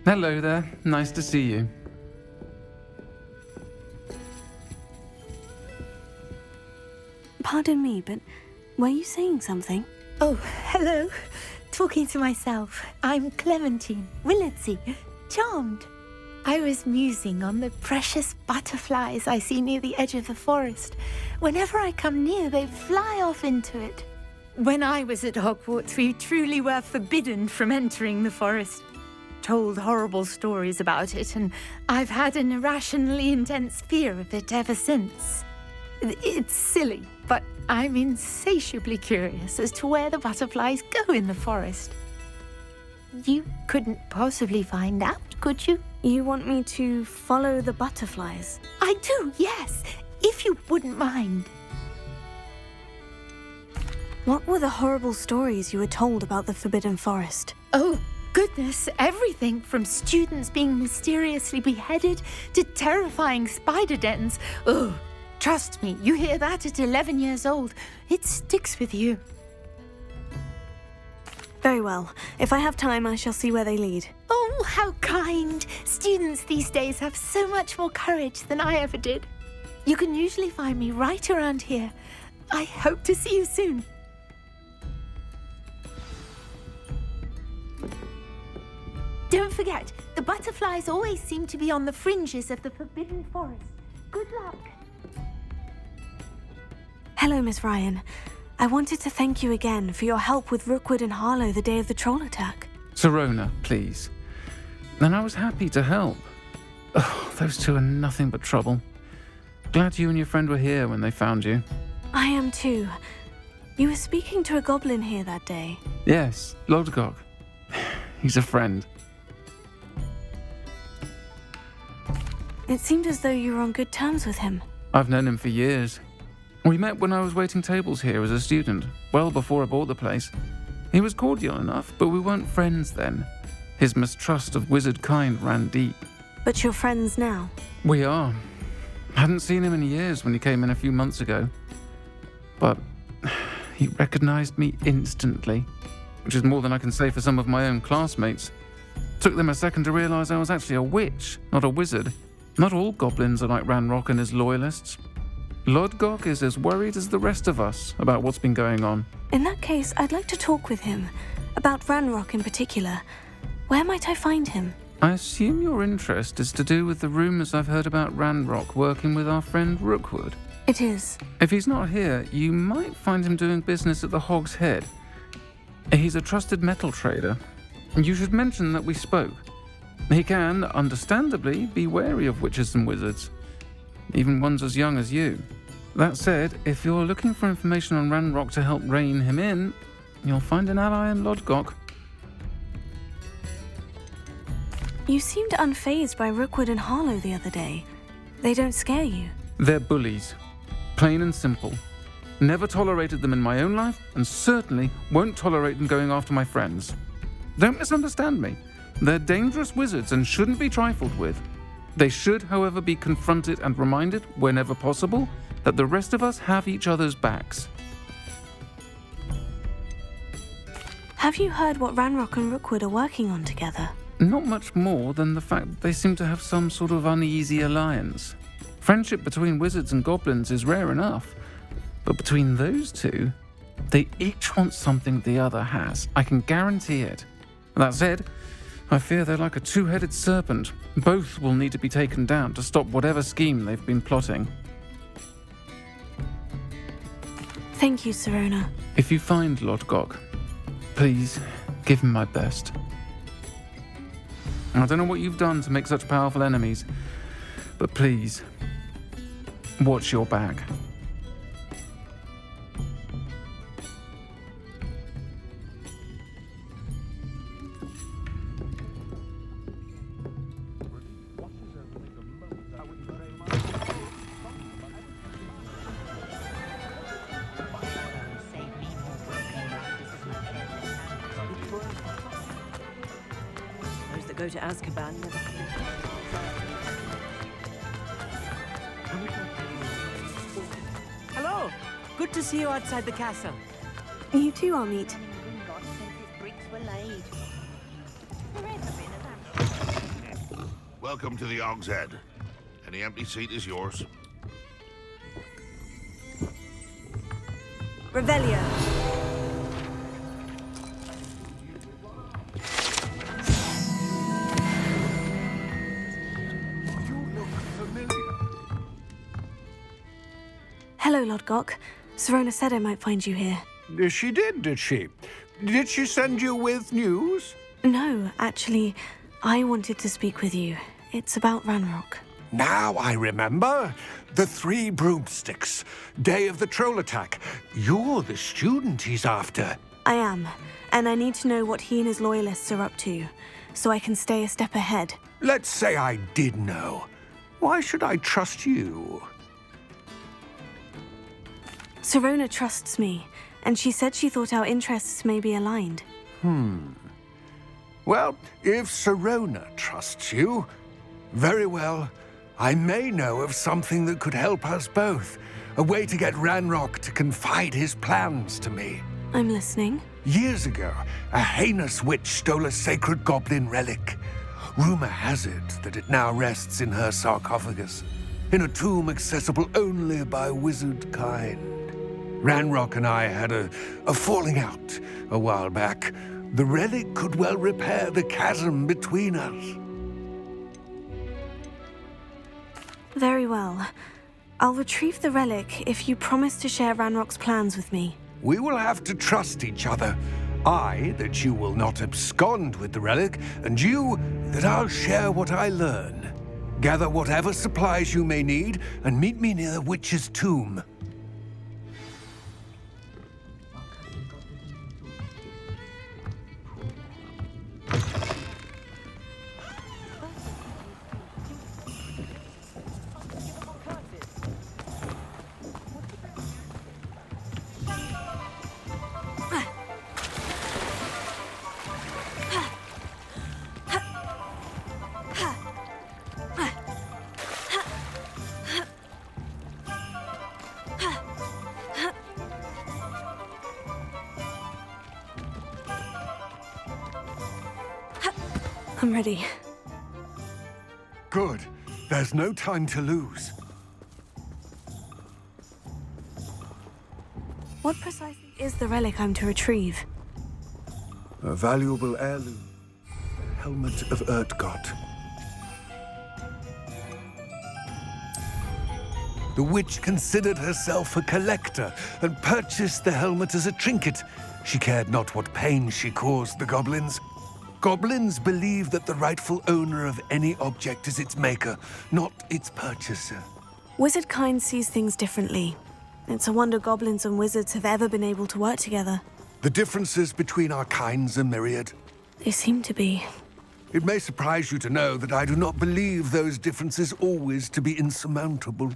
Hello there. Nice to see you. Pardon me, but were you saying something? Oh, hello. Talking to myself. I'm Clementine, Willardsey, charmed. I was musing on the precious butterflies I see near the edge of the forest. Whenever I come near, they fly off into it. When I was at Hogwarts, we truly were forbidden from entering the forest. Told horrible stories about it, and I've had an irrationally intense fear of it ever since. It's silly, but I'm insatiably curious as to where the butterflies go in the forest. You couldn't possibly find out, could you? You want me to follow the butterflies? I do, yes, if you wouldn't mind. What were the horrible stories you were told about the Forbidden Forest? Oh, goodness, everything from students being mysteriously beheaded to terrifying spider dens. Oh, trust me, you hear that at 11 years old, it sticks with you. Very well. If I have time, I shall see where they lead. Oh, how kind! Students these days have so much more courage than I ever did. You can usually find me right around here. I hope to see you soon. Don't forget, the butterflies always seem to be on the fringes of the Forbidden Forest. Good luck. Hello, Miss Ryan. I wanted to thank you again for your help with Rookwood and Harlow the day of the troll attack. Sirona, please. And I was happy to help. Oh, those two are nothing but trouble. Glad you and your friend were here when they found you. I am too. You were speaking to a goblin here that day. Yes, Lodgok. He's a friend. It seemed as though you were on good terms with him. I've known him for years. We met when I was waiting tables here as a student, well before I bought the place. He was cordial enough, but we weren't friends then. His mistrust of wizard kind ran deep. But you're friends now? We are. Hadn't seen him in years when he came in a few months ago. But he recognized me instantly, which is more than I can say for some of my own classmates. Took them a second to realize I was actually a witch, not a wizard. Not all goblins are like Ranrock and his loyalists. Lodgok is as worried as the rest of us about what's been going on. In that case, I'd like to talk with him. About Ranrock in particular. Where might I find him? I assume your interest is to do with the rumors I've heard about Ranrock working with our friend Rookwood. It is. If he's not here, you might find him doing business at the Hog's Head. He's a trusted metal trader. You should mention that we spoke. He can, understandably, be wary of witches and wizards, even ones as young as you. That said, if you're looking for information on Ranrock to help rein him in, you'll find an ally in Lodgok. You seemed unfazed by Rookwood and Harlow the other day. They don't scare you. They're bullies. Plain and simple. Never tolerated them in my own life, and certainly won't tolerate them going after my friends. Don't misunderstand me. They're dangerous wizards and shouldn't be trifled with. They should, however, be confronted and reminded, whenever possible, that the rest of us have each other's backs. Have you heard what Ranrock and Rookwood are working on together? Not much more than the fact that they seem to have some sort of uneasy alliance. Friendship between wizards and goblins is rare enough, but between those two, they each want something the other has. I can guarantee it. That said, I fear they're like a two-headed serpent. Both will need to be taken down to stop whatever scheme they've been plotting. Thank you, Sirona. If you find Lodgok, please give him my best. I don't know what you've done to make such powerful enemies, but please, watch your back. Those that go to Azkaban never Hello! Good to see you outside the castle. You too, Amit. God, since his bricks were laid. Forever been a vampire. Welcome to the Og's Head. Any empty seat is yours. Revelio. You look familiar. Hello, Lodgok. Serona said I might find you here. She did she? Did she send you with news? No, actually, I wanted to speak with you. It's about Ranrock. Now I remember. The 3 broomsticks. Day of the troll attack. You're the student he's after. I am, and I need to know what he and his loyalists are up to, so I can stay a step ahead. Let's say I did know. Why should I trust you? Serona trusts me, and she said she thought our interests may be aligned. Well, if Serona trusts you, very well. I may know of something that could help us both. A way to get Ranrock to confide his plans to me. I'm listening. Years ago, a heinous witch stole a sacred goblin relic. Rumor has it that it now rests in her sarcophagus, in a tomb accessible only by wizard kind. Ranrock and I had a falling out a while back. The relic could well repair the chasm between us. Very well. I'll retrieve the relic if you promise to share Ranrock's plans with me. We will have to trust each other. I, that you will not abscond with the relic, and you, that I'll share what I learn. Gather whatever supplies you may need, and meet me near the witch's tomb. I'm ready. Good. There's no time to lose. What precisely is the relic I'm to retrieve? A valuable heirloom. The helmet of Urtgott. The witch considered herself a collector and purchased the helmet as a trinket. She cared not what pain she caused the goblins. Goblins believe that the rightful owner of any object is its maker, not its purchaser. Wizard kind sees things differently. It's a wonder goblins and wizards have ever been able to work together. The differences between our kinds are myriad. They seem to be. It may surprise you to know that I do not believe those differences always to be insurmountable.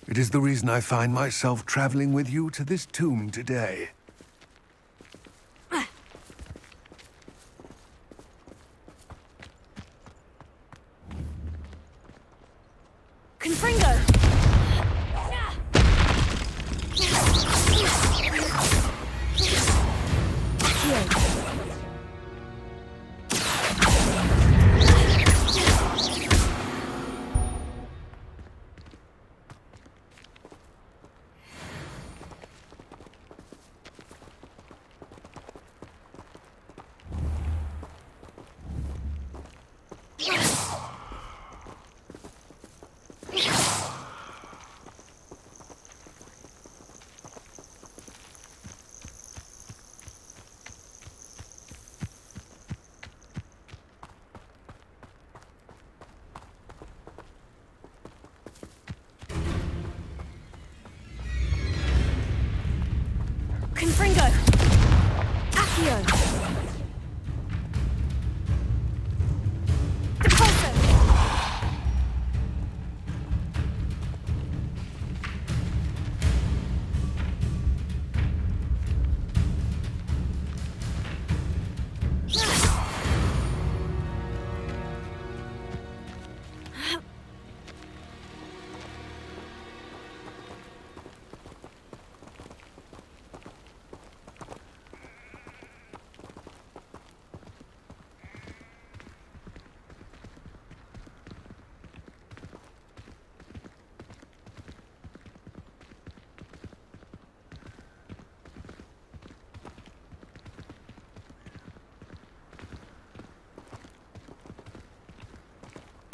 It is the reason I find myself traveling with you to this tomb today. Confringo! Confringo! Accio! Depulso!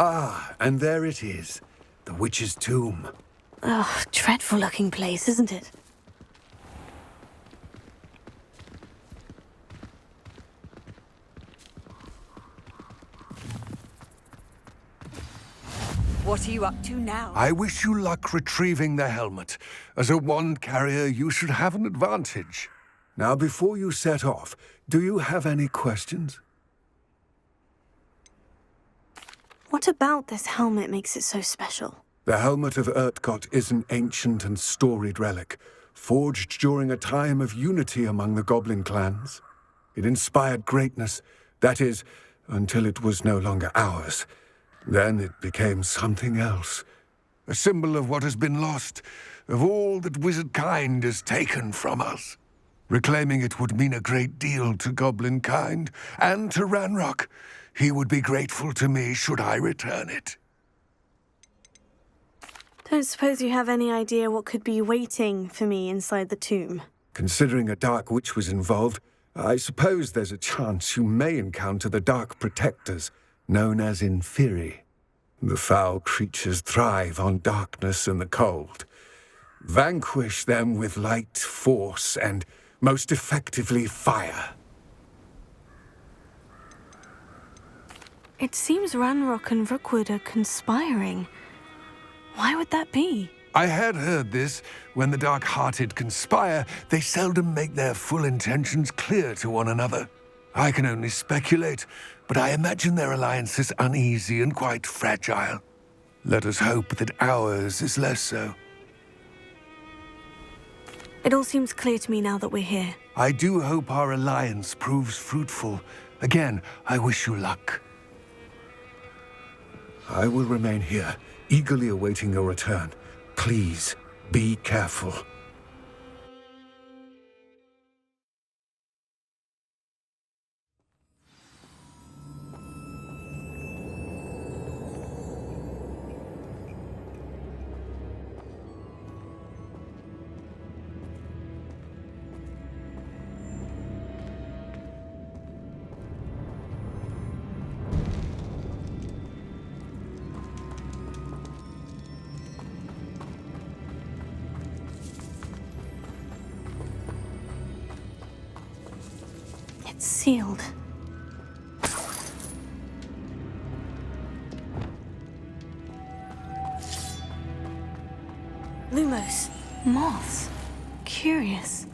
Ah, and there it is. The witch's tomb. Ugh, dreadful looking place, isn't it? What are you up to now? I wish you luck retrieving the helmet. As a wand carrier, you should have an advantage. Now, before you set off, do you have any questions? What about this helmet makes it so special? The helmet of Urtkot is an ancient and storied relic, forged during a time of unity among the goblin clans. It inspired greatness, that is, until it was no longer ours. Then it became something else. A symbol of what has been lost, of all that wizard kind has taken from us. Reclaiming it would mean a great deal to goblin kind, and to Ranrock. He would be grateful to me should I return it. Don't suppose you have any idea what could be waiting for me inside the tomb? Considering a dark witch was involved, I suppose there's a chance you may encounter the Dark Protectors, known as Inferi. The foul creatures thrive on darkness and the cold. Vanquish them with light, force, and, most effectively, fire. It seems Ranrock and Rookwood are conspiring. Why would that be? I had heard this. When the dark-hearted conspire, they seldom make their full intentions clear to one another. I can only speculate, but I imagine their alliance is uneasy and quite fragile. Let us hope that ours is less so. It all seems clear to me now that we're here. I do hope our alliance proves fruitful. Again, I wish you luck. I will remain here, eagerly awaiting your return. Please, be careful. It's sealed. Lumos. Moths. Curious.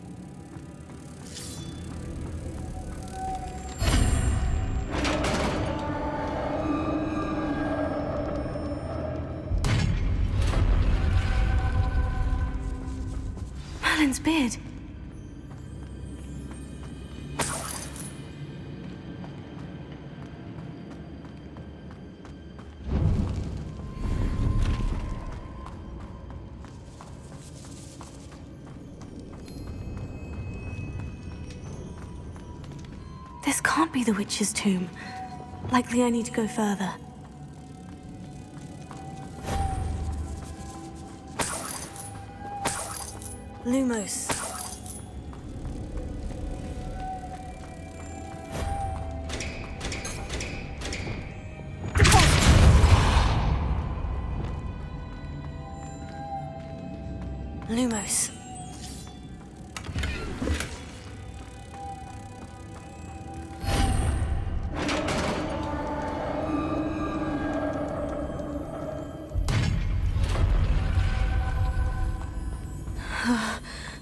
Merlin's beard. This can't be the witch's tomb. Likely I need to go further. Lumos. Lumos.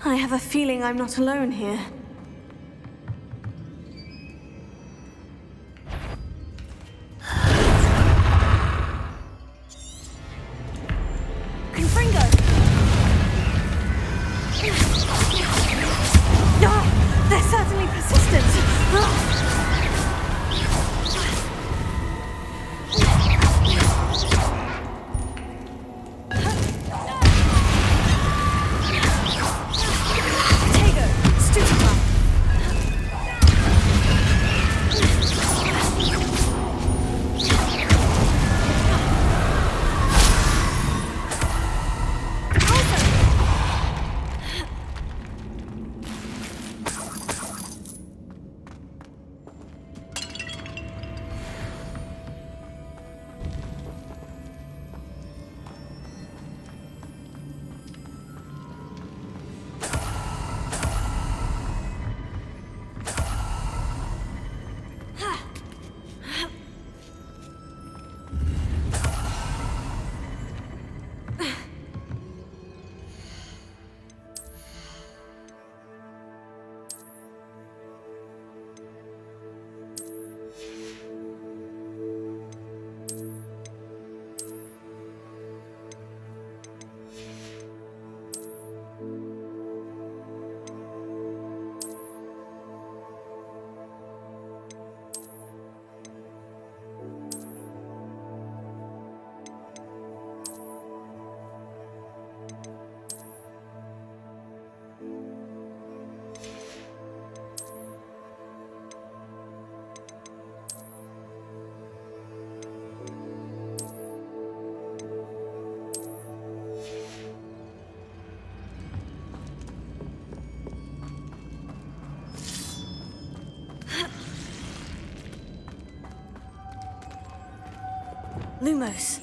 I have a feeling I'm not alone here. Confringo! No! They're certainly persistent! Stupefy! Lumos.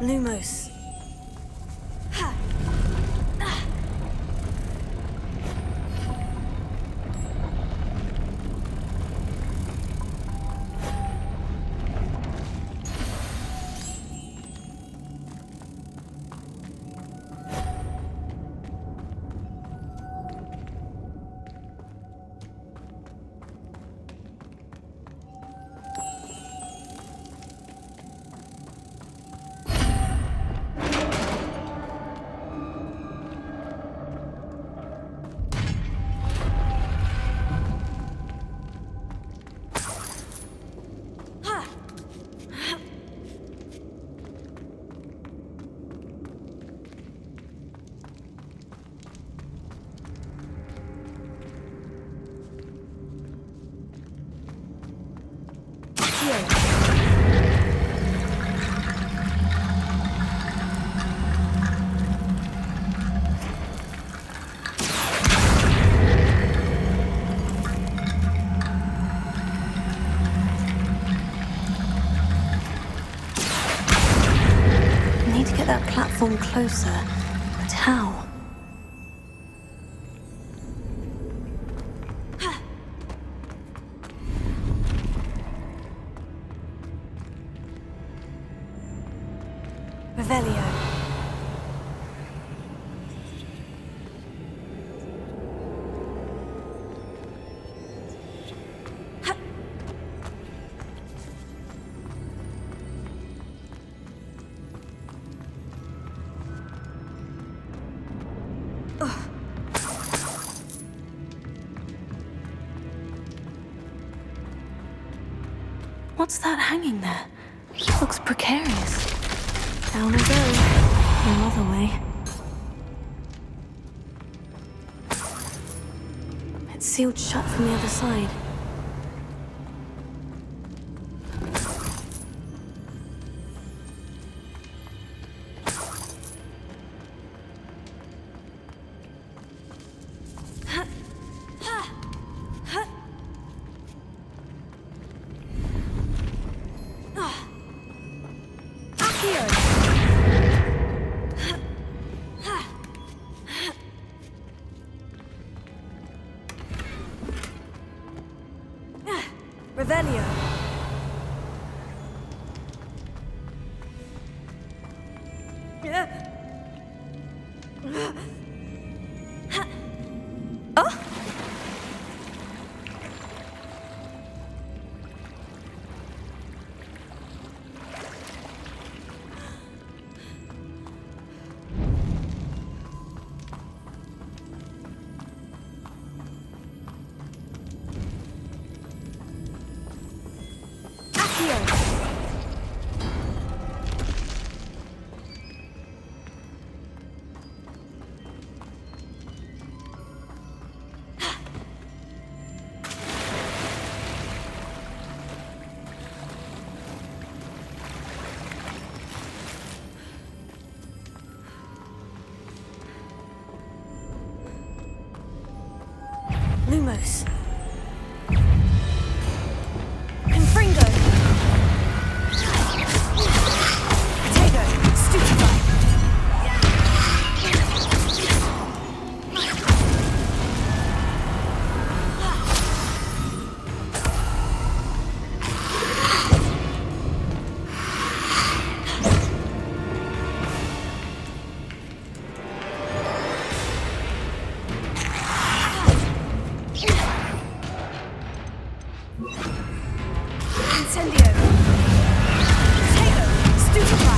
Lumos. Need to get that platform closer. But how? Revelio. What's that hanging there? Looks precarious. Down I go. No other way. It's sealed shut from the other side. Revelio. Lumos. Confringo. Tego. Stupefy. Incendio. Tego. Stupefy.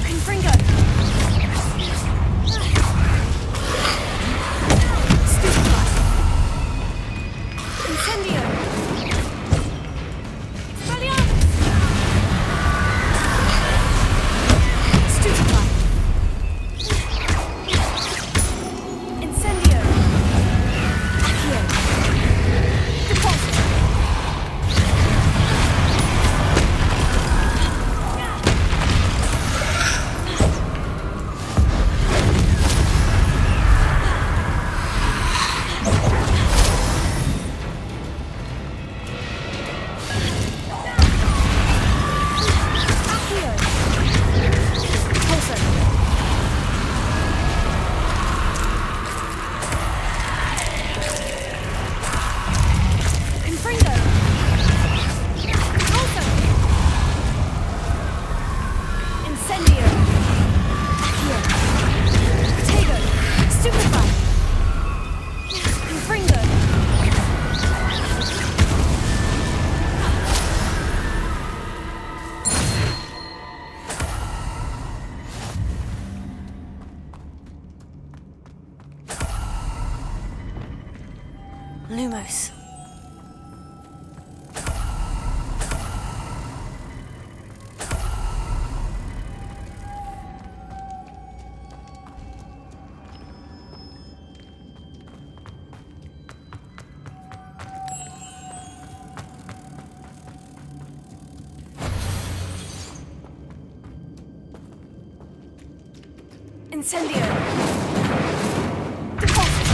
Confringo. Stupefy. Incendio. Expelliarmus. Stupefy. Incendio. Accio. Deposit. Incendio! Deposit!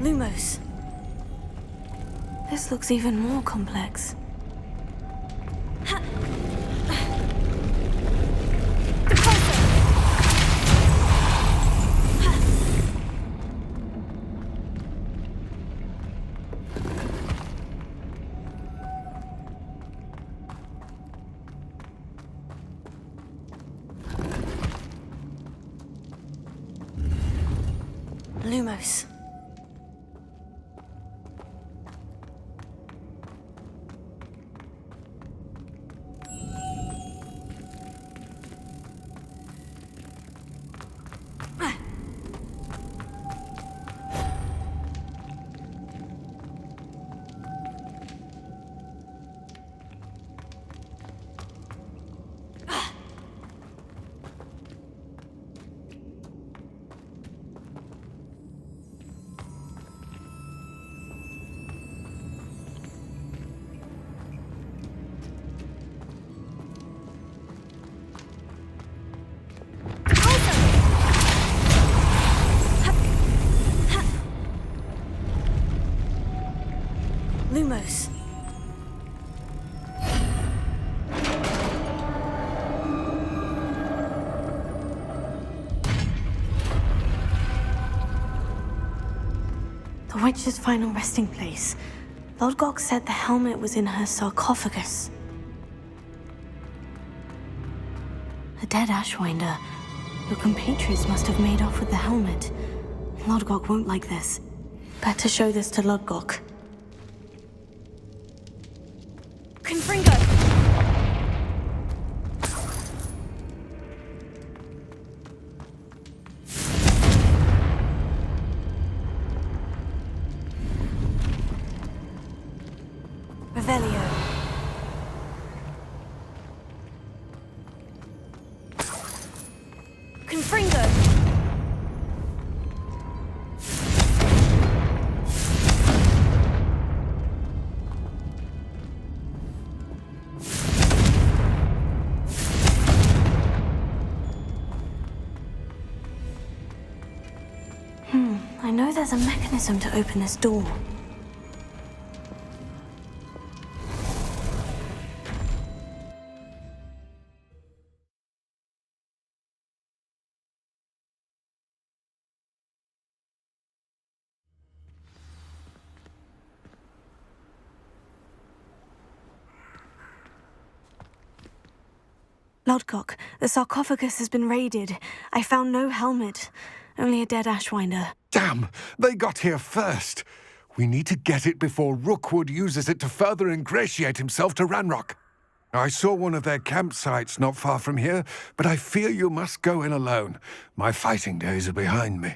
Lumos. This looks even more complex. Lumos. Lumos. The witch's final resting place. Lodgok said the helmet was in her sarcophagus. A dead Ashwinder. Your compatriots must have made off with the helmet. Lodgok won't like this. Better show this to Lodgok. Confringo! Revelio. Confringo! I know there's a mechanism to open this door. Lodgok, the sarcophagus has been raided. I found no helmet, only a dead Ashwinder. Damn! They got here first. We need to get it before Rookwood uses it to further ingratiate himself to Ranrock. I saw one of their campsites not far from here, but I fear you must go in alone. My fighting days are behind me.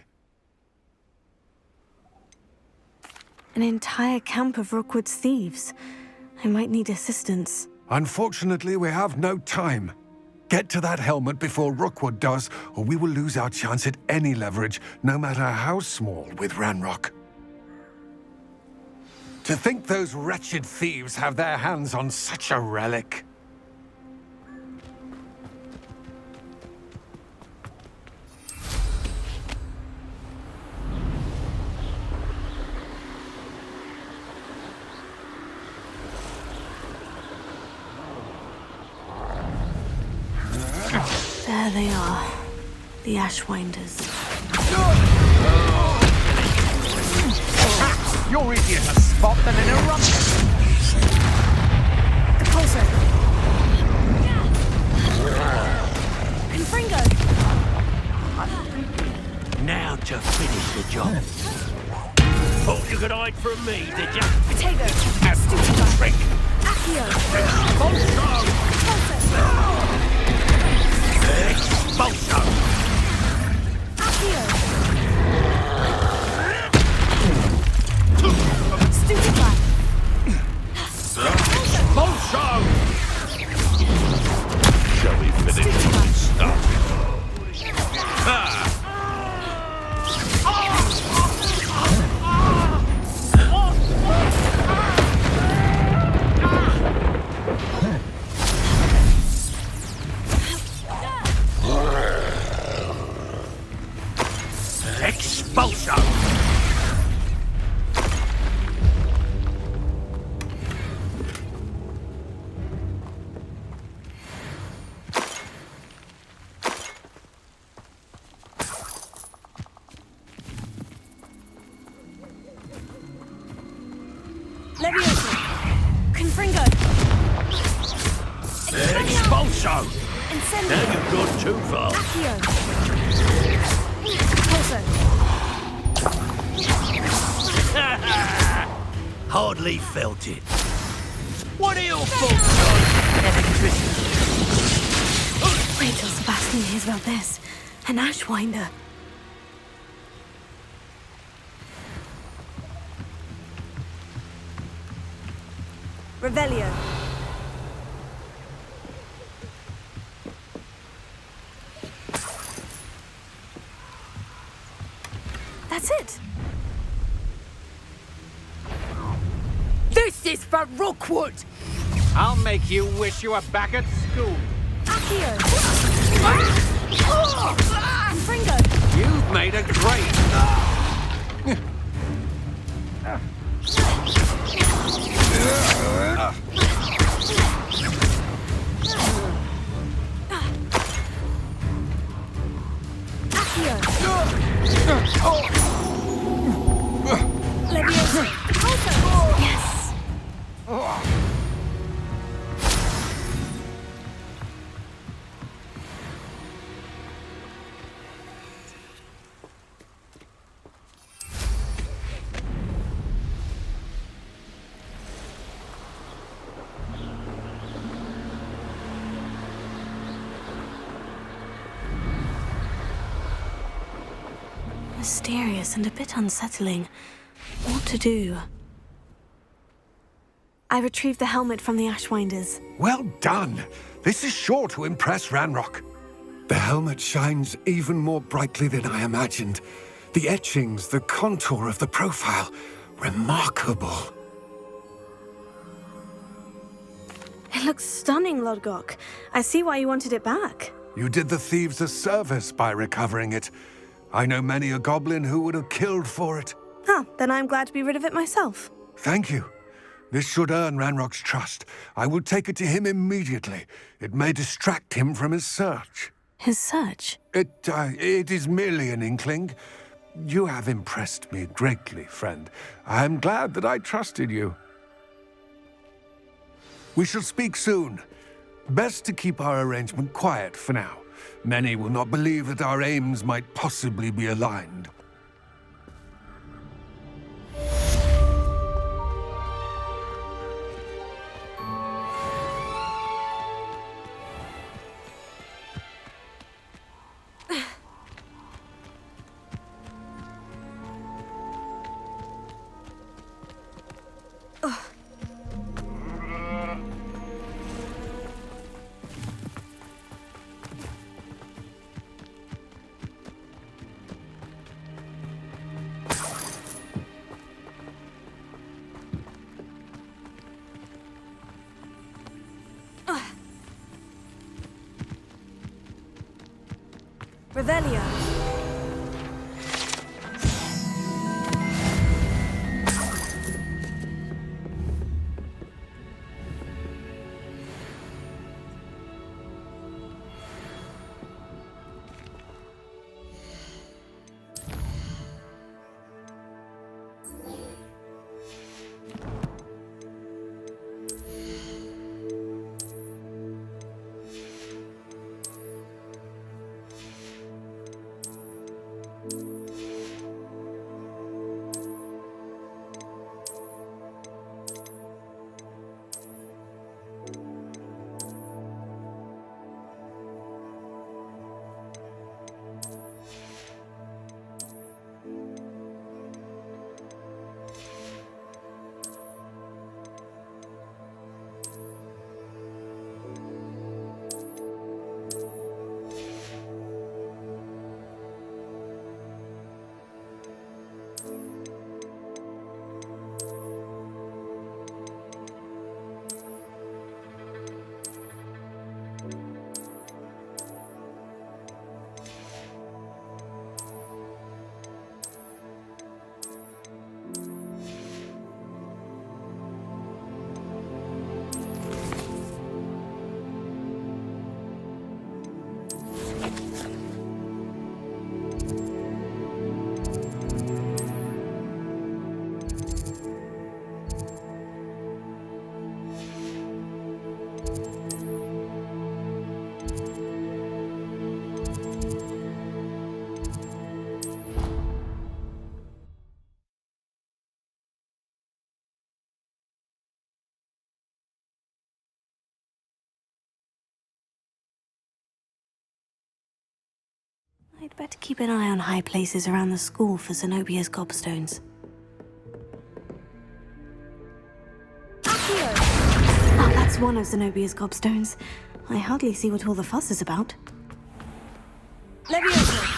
An entire camp of Rookwood's thieves. I might need assistance. Unfortunately, we have no time. Get to that helmet before Rookwood does, or we will lose our chance at any leverage, no matter how small, with Ranrock. To think those wretched thieves have their hands on such a relic. There they are. The Ashwinders. You're easier to spot than an eruption. Pulsar! Confringo! Now to finish the job. Thought you could hide from me, did you? Potato! Stupid trick! Accio! Bolso! Accio! Stupid Expulso! Leviosa! Confringo! Expulso! Incendio! Now you've gone too far. Accio! Pulso! Hardly felt it. What are your thoughts on electricity? Wait till Sebastian hears about this. An Ashwinder. Revelio. That's it. This is for Rookwood! I'll make you wish you were back at school. Accio. Confringo. You've made a great... Accio. Leviosa. Pulso. Yes. Mysterious and a bit unsettling. What to do? I retrieved the helmet from the Ashwinders. Well done. This is sure to impress Ranrock. The helmet shines even more brightly than I imagined. The etchings, the contour of the profile. Remarkable. It looks stunning, Lodgok. I see why you wanted it back. You did the thieves a service by recovering it. I know many a goblin who would have killed for it. Huh, then I'm glad to be rid of it myself. Thank you. This should earn Ranrock's trust. I will take it to him immediately. It may distract him from his search. His search? It is merely an inkling. You have impressed me greatly, friend. I am glad that I trusted you. We shall speak soon. Best to keep our arrangement quiet for now. Many will not believe that our aims might possibly be aligned. Revelio. I'd better keep an eye on high places around the school for Zenobia's gobstones. Ah, that's one of Zenobia's gobstones. I hardly see what all the fuss is about. Leviosa!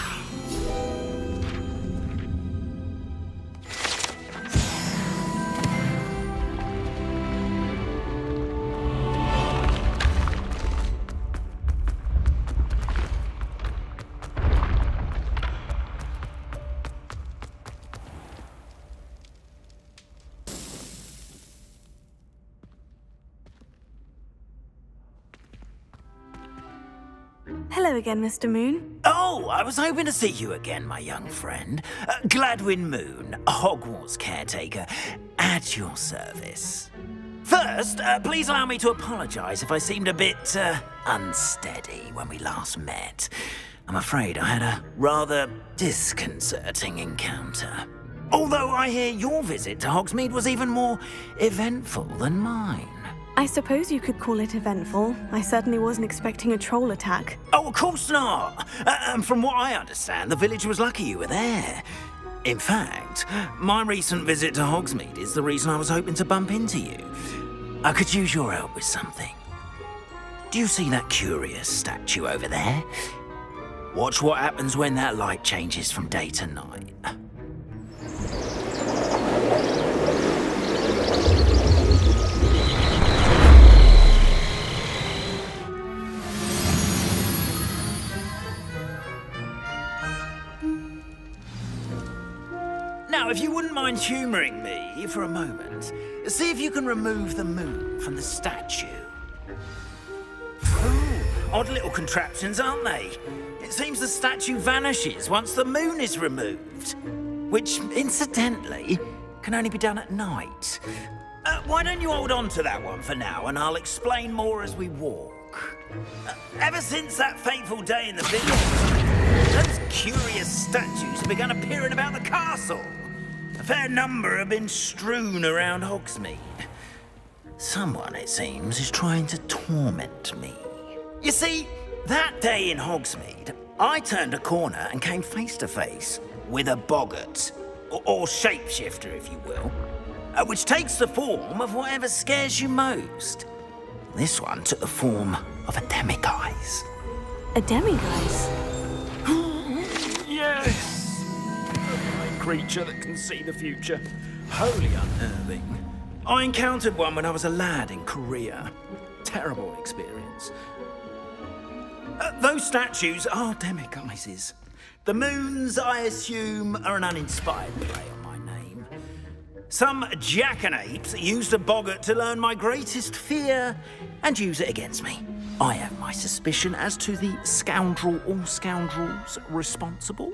Hello again, Mr. Moon. Oh, I was hoping to see you again, my young friend. Gladwin Moon, Hogwarts caretaker, at your service. First, please allow me to apologise if I seemed a bit, unsteady when we last met. I'm afraid I had a rather disconcerting encounter. Although I hear your visit to Hogsmeade was even more eventful than mine. I suppose you could call it eventful. I certainly wasn't expecting a troll attack. Oh, of course not. And from what I understand, the village was lucky you were there. In fact, my recent visit to Hogsmeade is the reason I was hoping to bump into you. I could use your help with something. Do you see that curious statue over there? Watch what happens when that light changes from day to night. Now, if you wouldn't mind humouring me for a moment, see if you can remove the moon from the statue. Ooh, odd little contraptions, aren't they? It seems the statue vanishes once the moon is removed, which, incidentally, can only be done at night. Why don't you hold on to that one for now, and I'll explain more as we walk. Ever since that fateful day in the village, those curious statues have begun appearing about the castle. A fair number have been strewn around Hogsmeade. Someone, it seems, is trying to torment me. You see, that day in Hogsmeade, I turned a corner and came face to face with a boggart, or shapeshifter, if you will, which takes the form of whatever scares you most. This one took the form of a demiguise. A demiguise? Yes! A creature that can see the future. Wholly unnerving. I encountered one when I was a lad in Korea. Terrible experience. Those statues are demiguises. The moons, I assume, are an uninspired play on my name. Some jackanapes used a boggart to learn my greatest fear and use it against me. I have my suspicion as to the scoundrel or scoundrels responsible.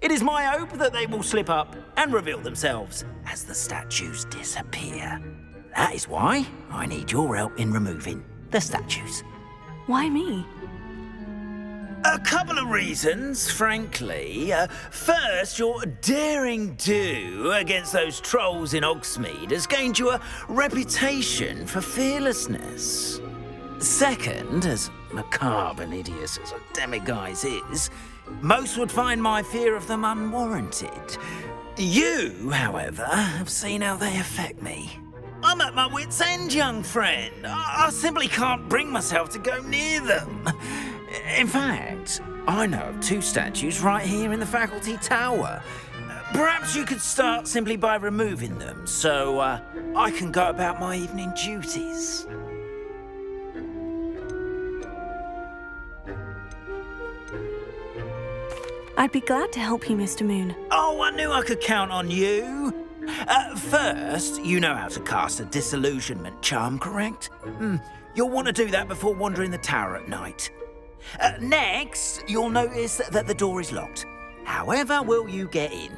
It is my hope that they will slip up and reveal themselves as the statues disappear. That is why I need your help in removing the statues. Why me? A couple of reasons, frankly. First, your daring do against those trolls in Hogsmeade has gained you a reputation for fearlessness. Second, as macabre and hideous as a demiguise is, most would find my fear of them unwarranted. You, however, have seen how they affect me. I'm at my wit's end, young friend. I simply can't bring myself to go near them. In fact, I know of two statues right here in the faculty tower. Perhaps you could start simply by removing them, so I can go about my evening duties. I'd be glad to help you, Mr. Moon. Oh, I knew I could count on you. First, you know how to cast a disillusionment charm, correct? You'll want to do that before wandering the tower at night. Next, you'll notice that the door is locked. However will you get in?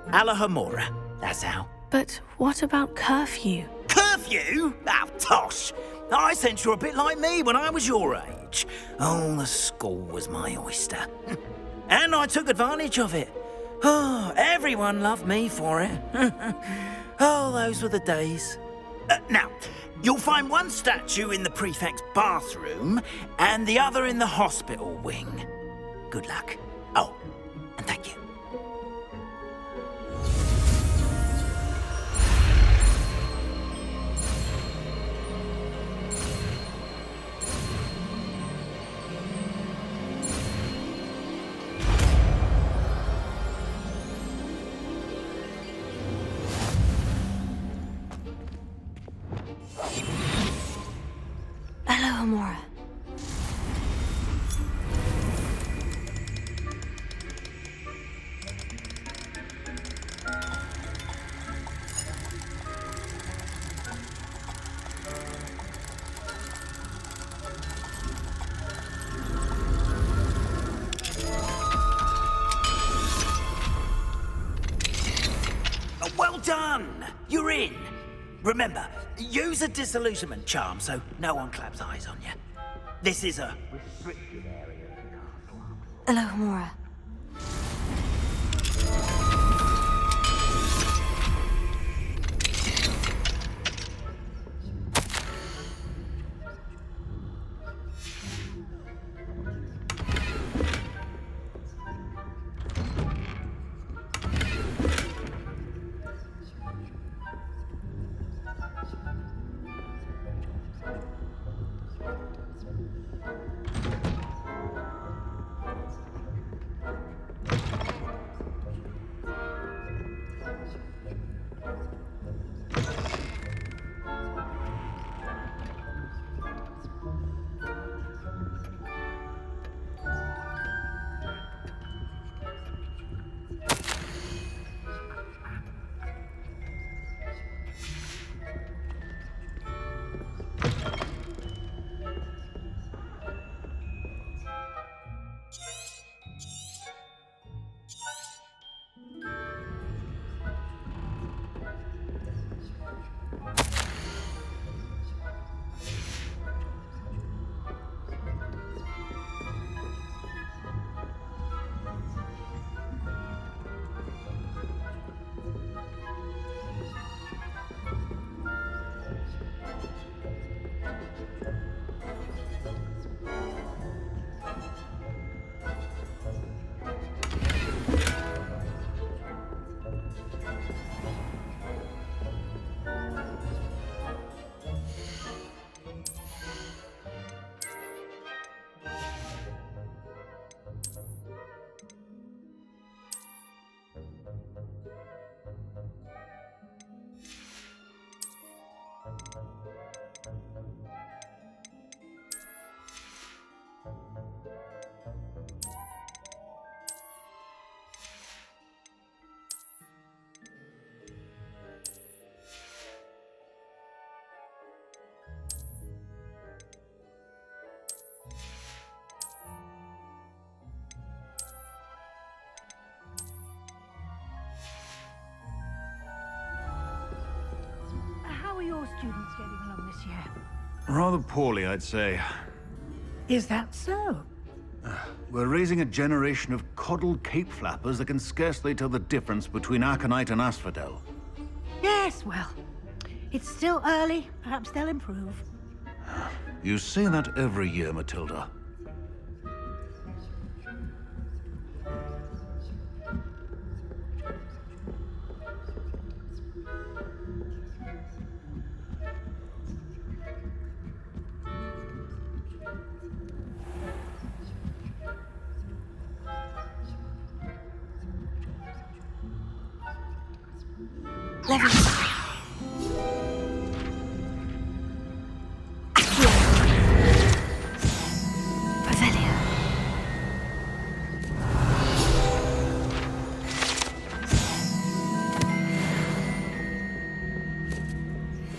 Alahomora, that's how. But what about curfew? Curfew? Oh, tosh. I sense you're a bit like me when I was your age. Oh, the school was my oyster. And I took advantage of it. Oh, everyone loved me for it. Oh, those were the days. Now, you'll find one statue in the prefect's bathroom and the other in the hospital wing. Good luck. Oh, and thank you. Hello, Amora. Well done! You're in. Remember, use a disillusionment charm so no one claps eyes on you. This is a restricted area of the castle. Hello, Amora. How are your students getting along this year? Rather poorly, I'd say. Is that so? We're raising a generation of coddled cape flappers that can scarcely tell the difference between aconite and asphodel. Yes, well, it's still early. Perhaps they'll improve. You say that every year, Matilda.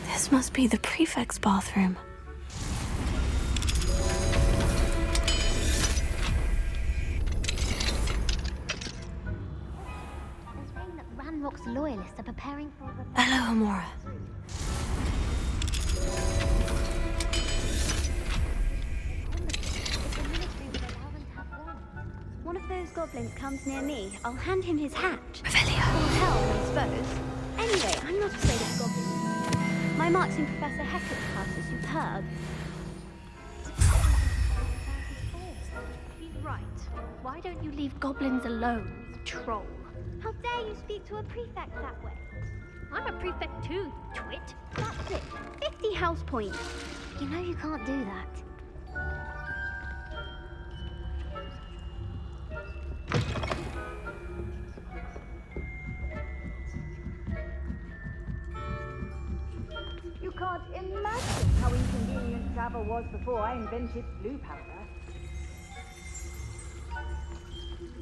This must be the prefect's bathroom. They're saying that Ranrock's loyalists are preparing for a... Hello, Amora. One of those goblins comes near me, I'll hand him his hat. Revelio. Or help, I suppose. Anyway, I'm not afraid of goblins. My marks in Professor Hector's class are superb. Right. Why don't you leave goblins alone, you troll? How dare you speak to a prefect that way? I'm a prefect too, you twit. That's it. 50 house points. You know you can't do that. You can't imagine how inconvenient travel was before I invented blue powder.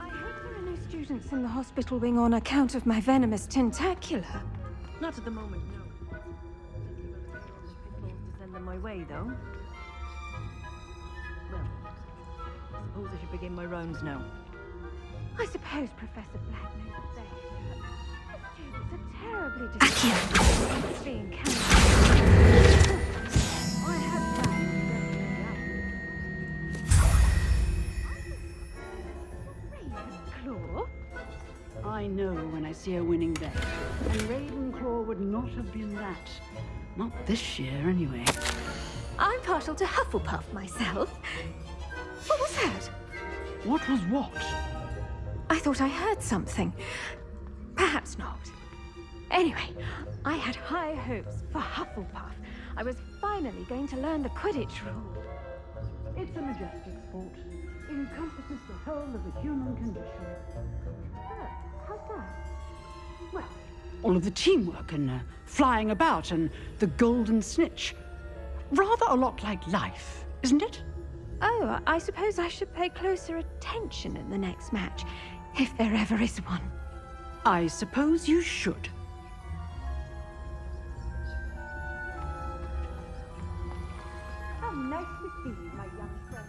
I hope there are no students in the hospital wing on account of my venomous tentacula. Not at the moment, no. Pitfalls to send them my way, though. Well, I suppose I should begin my rounds now. I suppose Professor Black knows it best. The students are terribly distracted being counted. I had plans to Ravenclaw? I know when I see a winning bet. And Ravenclaw would not have been that. Not this year, anyway. I'm partial to Hufflepuff myself. What was that? What was what? I thought I heard something. Perhaps not. Anyway, I had high hopes for Hufflepuff. I was finally going to learn the Quidditch rule. It's a majestic sport. Encompasses the whole of the human condition. How's that? Well, all of the teamwork and flying about and the golden snitch. Rather a lot like life, isn't it? Oh, I suppose I should pay closer attention in the next match, if there ever is one. I suppose you should. How nice to see you, my young friend.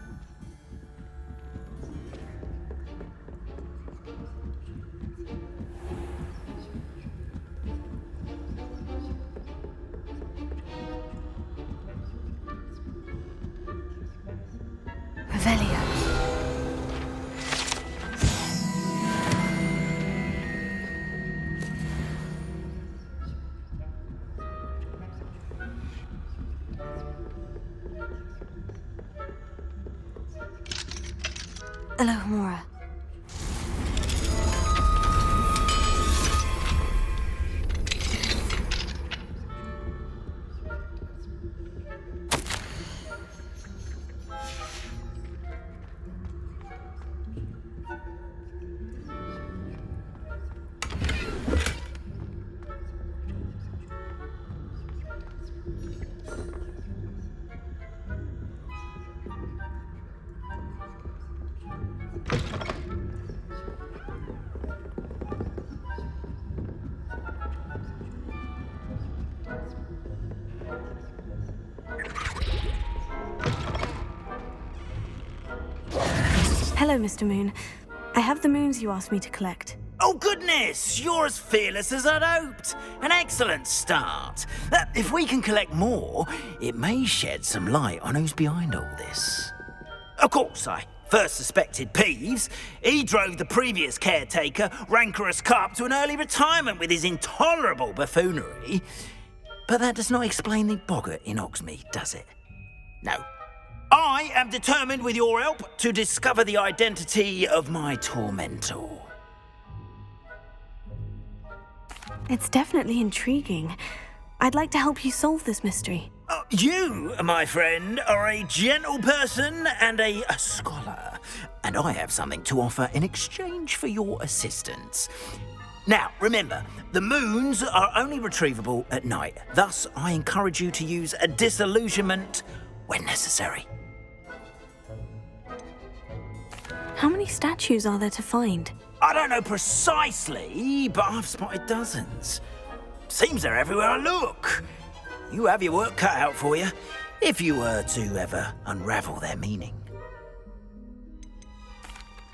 Revelio. Alohomora. Hello, Mr. Moon. I have the moons you asked me to collect. Oh, goodness! You're as fearless as I'd hoped. An excellent start. If we can collect more, it may shed some light on who's behind all this. Of course, I first suspected Peeves. He drove the previous caretaker, Rancorous Carp, to an early retirement with his intolerable buffoonery. But that does not explain the boggart in Hogsmeade, does it? No. I am determined, with your help, to discover the identity of my tormentor. It's definitely intriguing. I'd like to help you solve this mystery. You, my friend, are a gentle person and a scholar, and I have something to offer in exchange for your assistance. Now, remember, the moons are only retrievable at night. Thus, I encourage you to use a disillusionment when necessary. How many statues are there to find? I don't know precisely, but I've spotted dozens. Seems they're everywhere I look. You have your work cut out for you, if you were to ever unravel their meaning.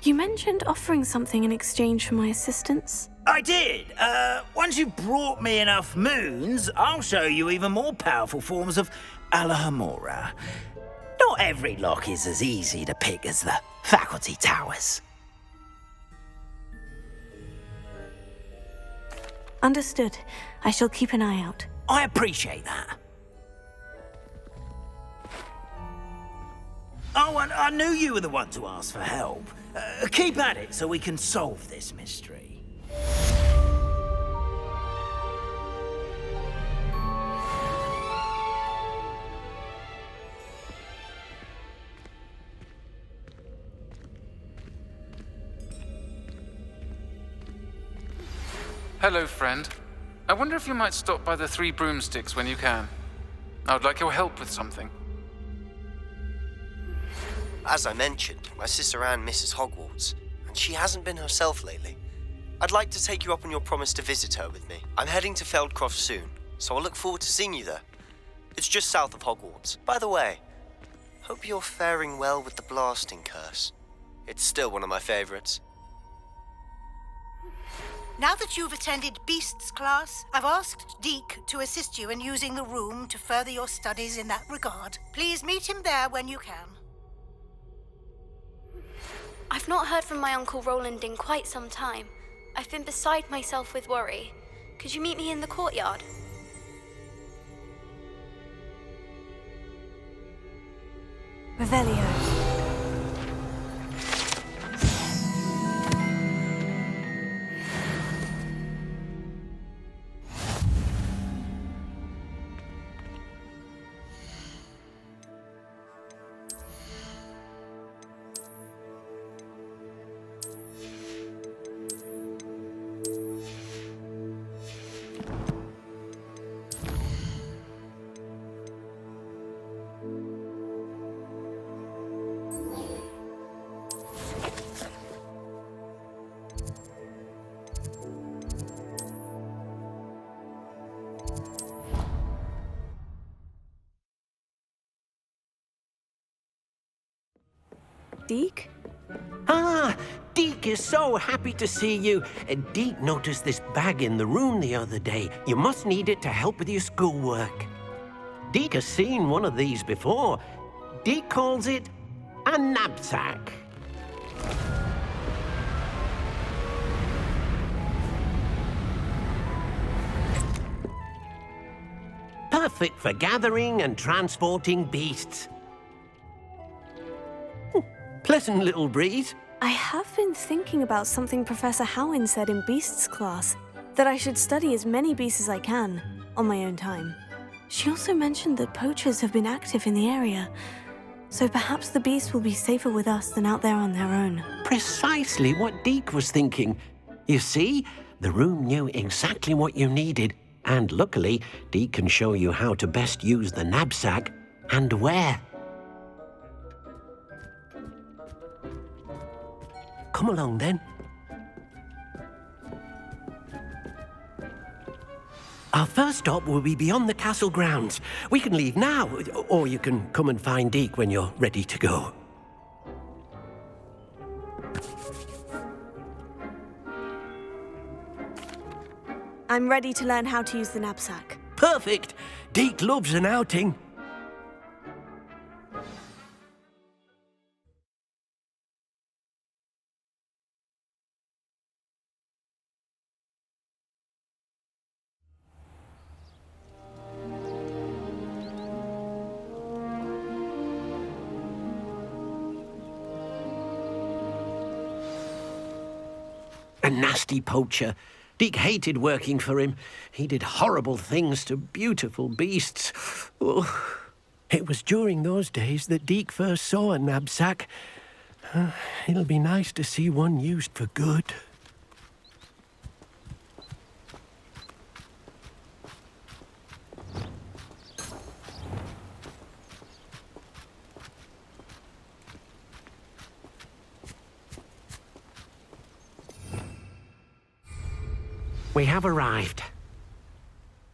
You mentioned offering something in exchange for my assistance. I did. Once you've brought me enough moons, I'll show you even more powerful forms of Alohomora. Not every lock is as easy to pick as the faculty towers. Understood. I shall keep an eye out. I appreciate that. Oh, and I knew you were the one to ask for help. Keep at it so we can solve this mystery. Hello, friend. I wonder if you might stop by the Three Broomsticks when you can. I would like your help with something. As I mentioned, my sister Anne misses Hogwarts, and she hasn't been herself lately. I'd like to take you up on your promise to visit her with me. I'm heading to Feldcroft soon, so I'll look forward to seeing you there. It's just south of Hogwarts. By the way, hope you're faring well with the blasting curse. It's still one of my favorites. Now that you've attended Beasts class, I've asked Deke to assist you in using the room to further your studies in that regard. Please meet him there when you can. I've not heard from my Uncle Roland in quite some time. I've been beside myself with worry. Could you meet me in the courtyard? Revelio. Deke? Ah, Deke is so happy to see you. Deke noticed this bag in the room the other day. You must need it to help with your schoolwork. Deke has seen one of these before. Deke calls it a knapsack. Perfect for gathering and transporting beasts. Pleasant little breeze. I have been thinking about something Professor Howin said in Beasts class, that I should study as many beasts as I can, on my own time. She also mentioned that poachers have been active in the area, so perhaps the beasts will be safer with us than out there on their own. Precisely what Deke was thinking. You see, the room knew exactly what you needed, and luckily, Deke can show you how to best use the knapsack and where. Come along, then. Our first stop will be beyond the castle grounds. We can leave now, or you can come and find Deke when you're ready to go. I'm ready to learn how to use the knapsack. Perfect! Deke loves an outing. A nasty poacher. Deke hated working for him. He did horrible things to beautiful beasts. Oh. It was during those days that Deke first saw a knapsack. It'll be nice to see one used for good. We have arrived.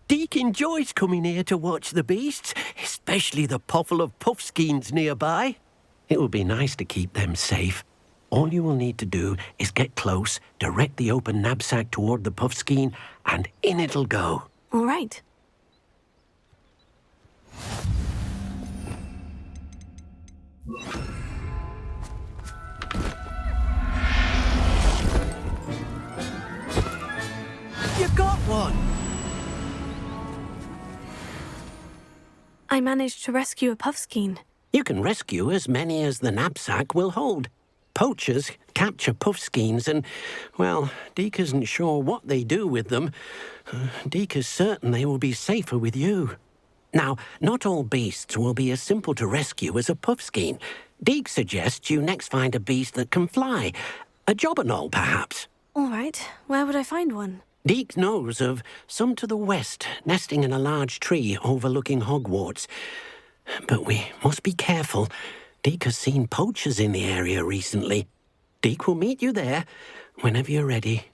Deke enjoys coming here to watch the beasts, especially the potful of puffskeins nearby. It will be nice to keep them safe. All you will need to do is get close, direct the open knapsack toward the puffskein, and in it'll go. All right. You got one! I managed to rescue a puffskein. You can rescue as many as the knapsack will hold. Poachers capture puffskeins and, well, Deke isn't sure what they do with them. Deke is certain they will be safer with you. Now, not all beasts will be as simple to rescue as a puffskein. Deke suggests you next find a beast that can fly. A jobberknoll, perhaps. All right, where would I find one? Deke knows of some to the west, nesting in a large tree overlooking Hogwarts. But we must be careful. Deke has seen poachers in the area recently. Deke will meet you there whenever you're ready.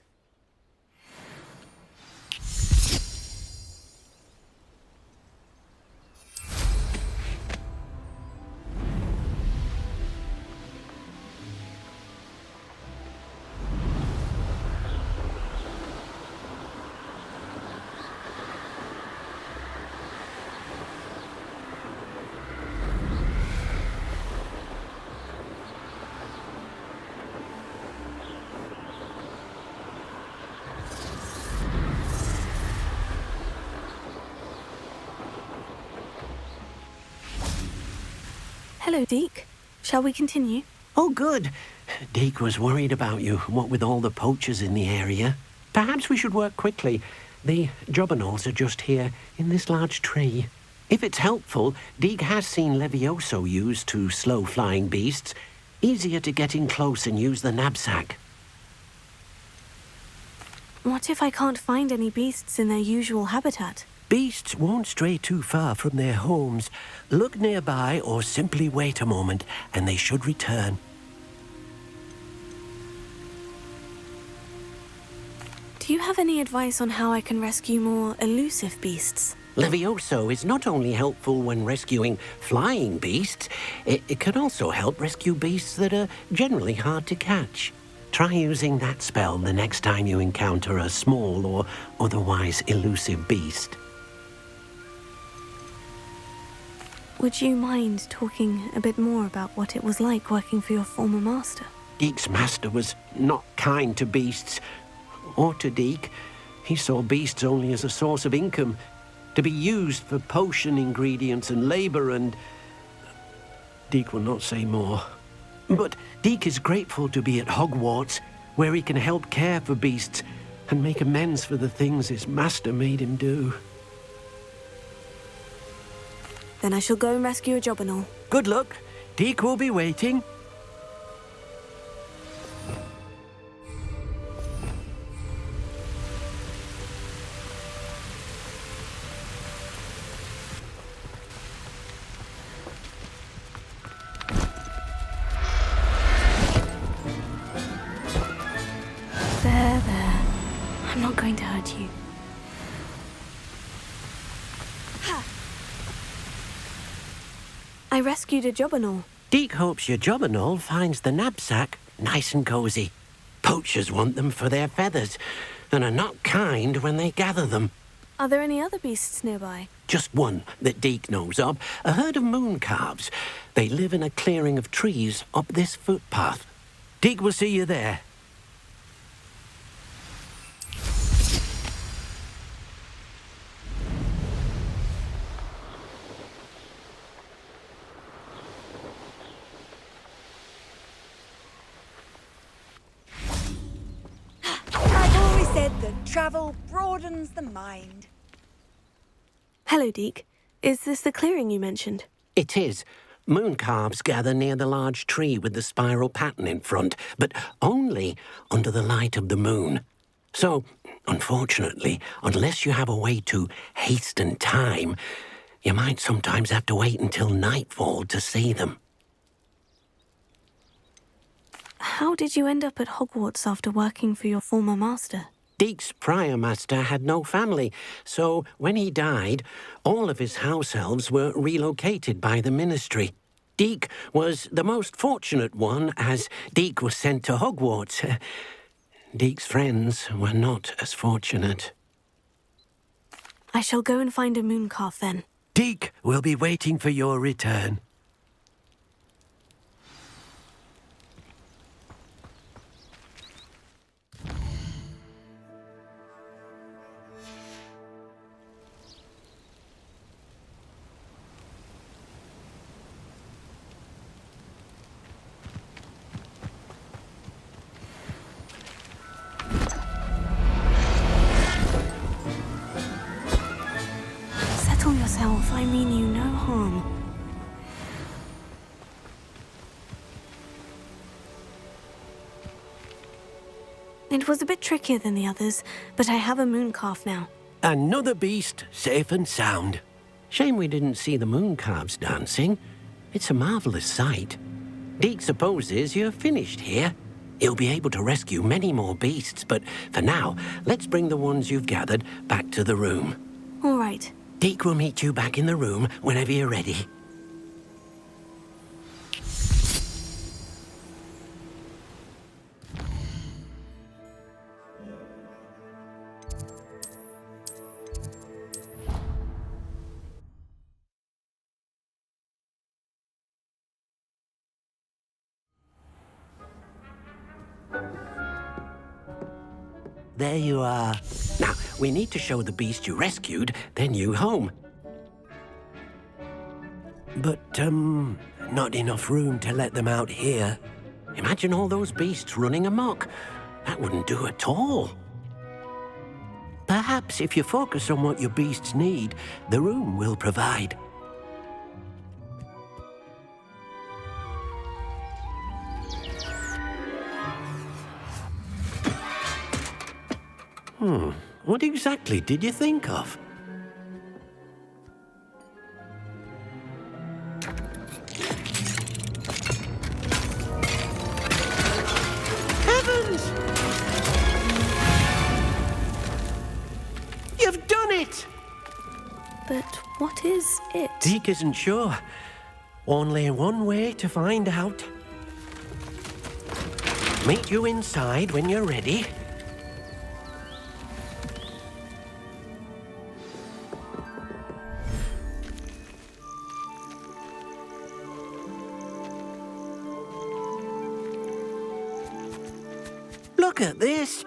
Hello, Deke. Shall we continue? Oh, good. Deke was worried about you, what with all the poachers in the area. Perhaps we should work quickly. The jobberknolls are just here, in this large tree. If it's helpful, Deke has seen Levioso used to slow flying beasts. Easier to get in close and use the knapsack. What if I can't find any beasts in their usual habitat? Beasts won't stray too far from their homes. Look nearby or simply wait a moment, and they should return. Do you have any advice on how I can rescue more elusive beasts? Levioso is not only helpful when rescuing flying beasts, it can also help rescue beasts that are generally hard to catch. Try using that spell the next time you encounter a small or otherwise elusive beast. Would you mind talking a bit more about what it was like working for your former master? Deke's master was not kind to beasts, or to Deke. He saw beasts only as a source of income, to be used for potion ingredients and labor, and Deke will not say more. But Deke is grateful to be at Hogwarts, where he can help care for beasts and make amends for the things his master made him do. Then I shall go and rescue a jobberknoll. Good luck. Deke will be waiting. There. I'm not going to hurt you. I rescued a jobberknoll. Deke hopes your jobberknoll finds the knapsack nice and cozy. Poachers want them for their feathers, and are not kind when they gather them. Are there any other beasts nearby? Just one that Deke knows of, a herd of moon calves. They live in a clearing of trees up this footpath. Deke will see you there. Travel broadens the mind. Hello, Deke. Is this the clearing you mentioned? It is. Moon calves gather near the large tree with the spiral pattern in front, but only under the light of the moon. So, unfortunately, unless you have a way to hasten time, you might sometimes have to wait until nightfall to see them. How did you end up at Hogwarts after working for your former master? Deke's prior master had no family, so when he died, all of his house elves were relocated by the ministry. Deke was the most fortunate one, as Deke was sent to Hogwarts. Deke's friends were not as fortunate. I shall go and find a mooncalf then. Deke will be waiting for your return. if I mean you no harm. It was a bit trickier than the others, but I have a moon calf now. Another beast, safe and sound. Shame we didn't see the moon calves dancing. It's a marvelous sight. Deke supposes you're finished here. He'll be able to rescue many more beasts, but for now, let's bring the ones you've gathered back to the room. All right. Deke will meet you back in the room whenever you're ready. There you are. Now, we need to show the beast you rescued their new home. But, not enough room to let them out here. Imagine all those beasts running amok. That wouldn't do at all. Perhaps if you focus on what your beasts need, the room will provide. What exactly did you think of? Heavens! You've done it! But what is it? Deke isn't sure. Only one way to find out. Meet you inside when you're ready. Look at this.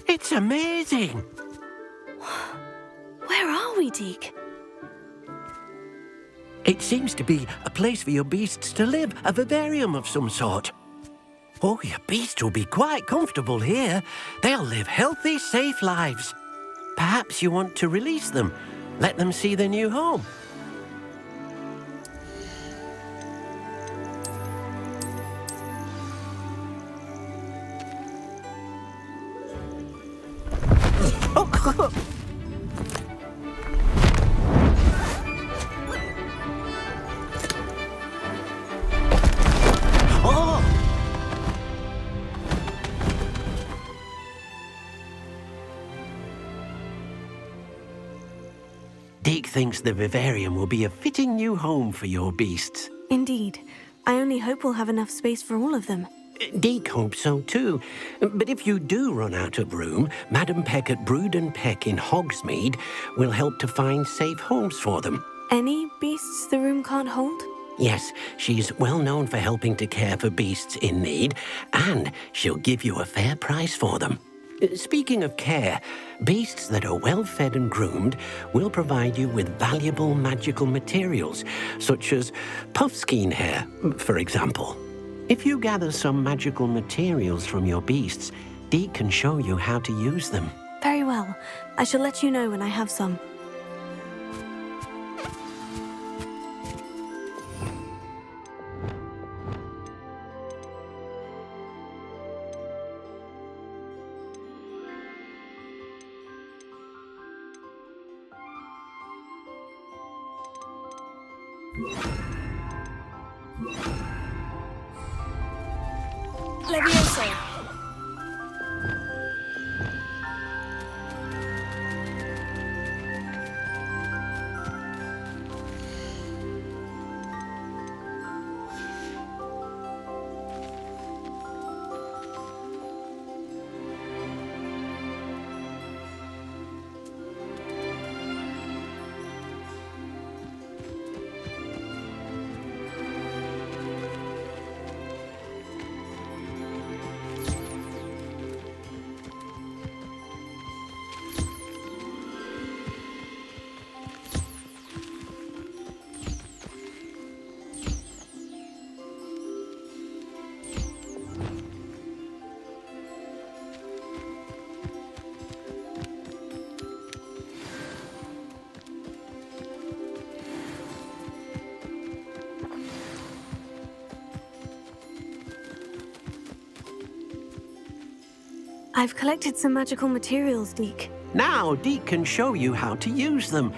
It's amazing. Where are we, Deke? It seems to be a place for your beasts to live, a vivarium of some sort. Oh, your beasts will be quite comfortable here. They'll live healthy, safe lives. Perhaps you want to release them, let them see their new home. Deke thinks the vivarium will be a fitting new home for your beasts. Indeed. I only hope we'll have enough space for all of them. Deke hopes so too. But if you do run out of room, Madam Peck at Brood and Peck in Hogsmeade will help to find safe homes for them. Any beasts the room can't hold? Yes, she's well known for helping to care for beasts in need, and she'll give you a fair price for them. Speaking of care, beasts that are well fed and groomed will provide you with valuable magical materials, such as puffskein hair, for example. If you gather some magical materials from your beasts, Deke can show you how to use them. Very well. I shall let you know when I have some. Levioso. I've collected some magical materials, Deke. Now, Deke can show you how to use them.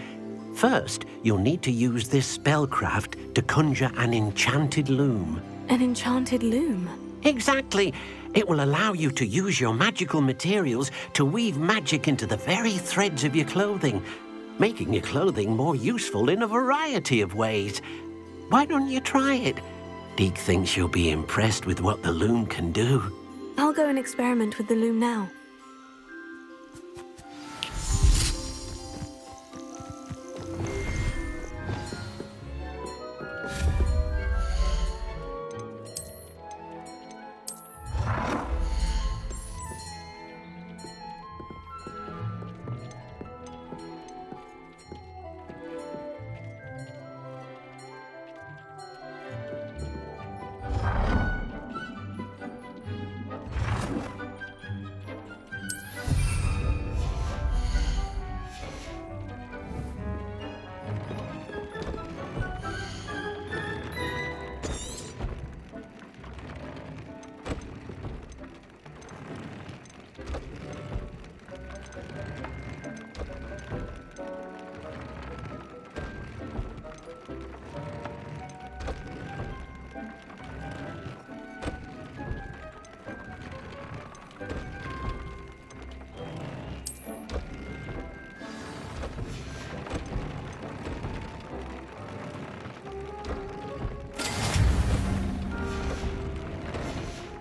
First, you'll need to use this spellcraft to conjure an enchanted loom. An enchanted loom? Exactly. It will allow you to use your magical materials to weave magic into the very threads of your clothing, making your clothing more useful in a variety of ways. Why don't you try it? Deke thinks you'll be impressed with what the loom can do. I'll go and experiment with the loom now.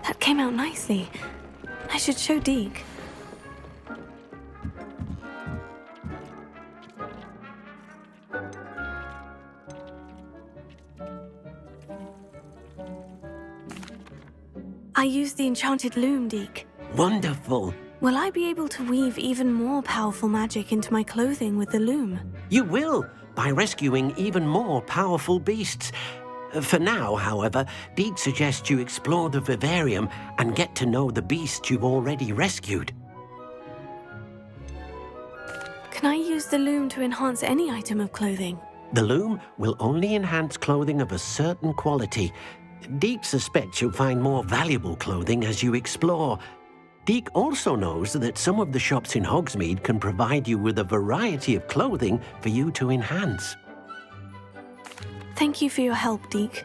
That came out nicely. I should show Deke. I used the enchanted loom, Deke. Wonderful. Will I be able to weave even more powerful magic into my clothing with the loom? You will, by rescuing even more powerful beasts. For now, however, Deke suggests you explore the vivarium and get to know the beasts you've already rescued. Can I use the loom to enhance any item of clothing? The loom will only enhance clothing of a certain quality. Deke suspects you'll find more valuable clothing as you explore. Deke also knows that some of the shops in Hogsmeade can provide you with a variety of clothing for you to enhance. Thank you for your help, Deke.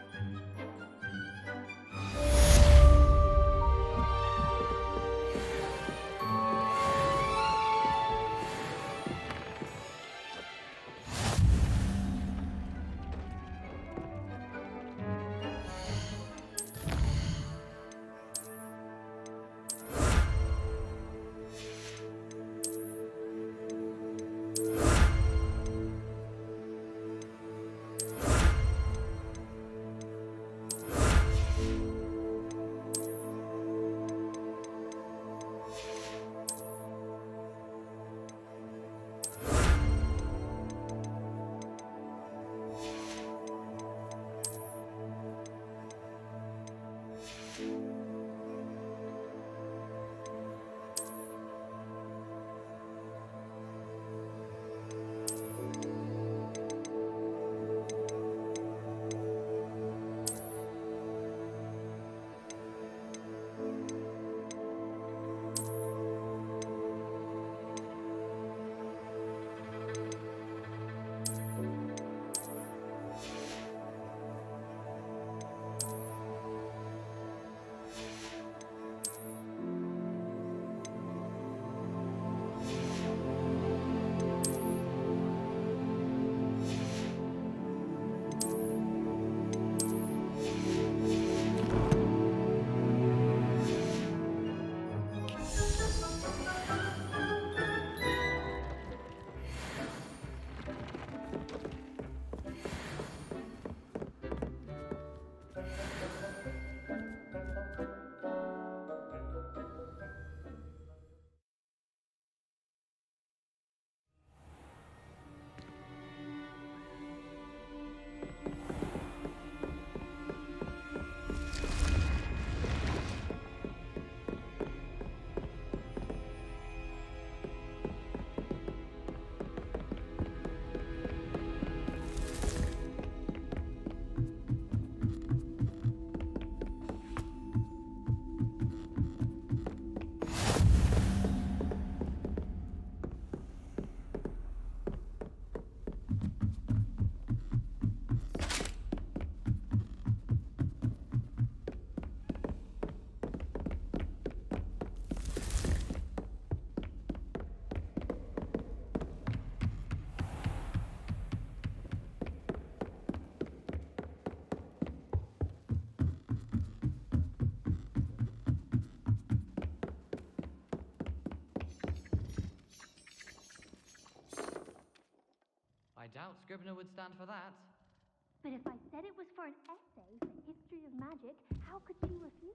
doubt Scribner would stand for that. But if I said it was for an essay for history of magic, how could you refuse?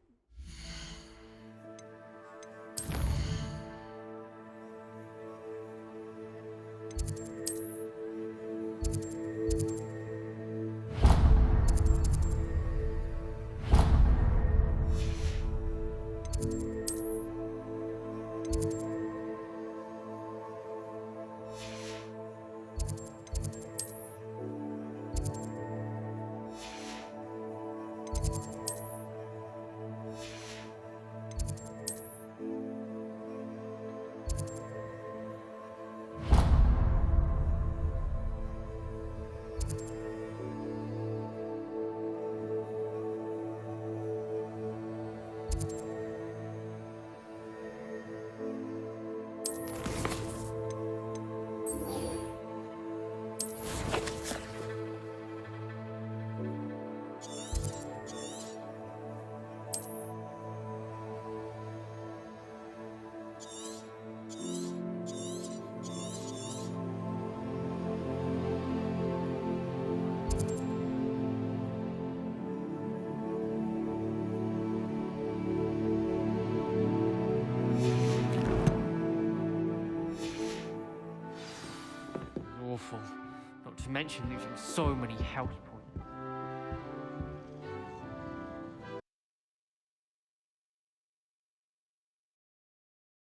Awful. Not to mention losing so many house